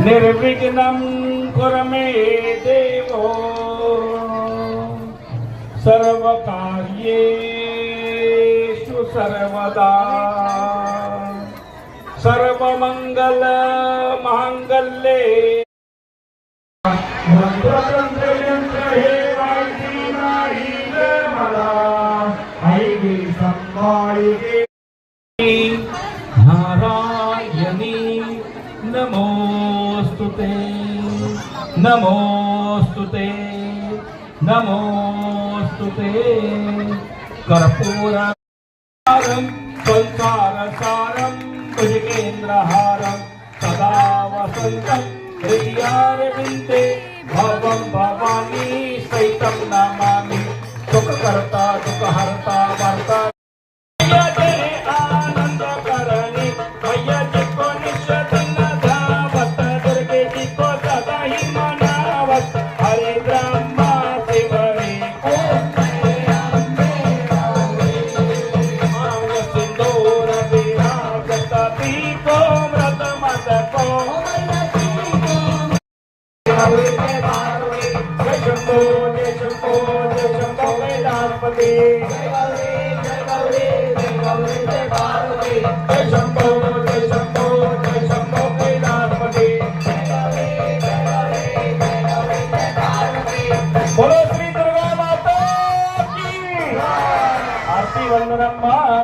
निर्विघ्नं कुरु मे देवो सर्वकार्येषु सर्वदा सर्वमंगल मांगल्ये मंत्रतंत्र यंत्र हे माहिती नाही रे मला ऐकी संभाळी नारायणी नमोस्तुते नमोस्तुते नमोस्तुते कर्पूरहारं संसारसारं भुजगेन्द्रहारं सदा वसन्तं हृदयारविन्दे भवं भवानी सहितं नमामि सुखकर्ता दुःखहर्ता वर्ता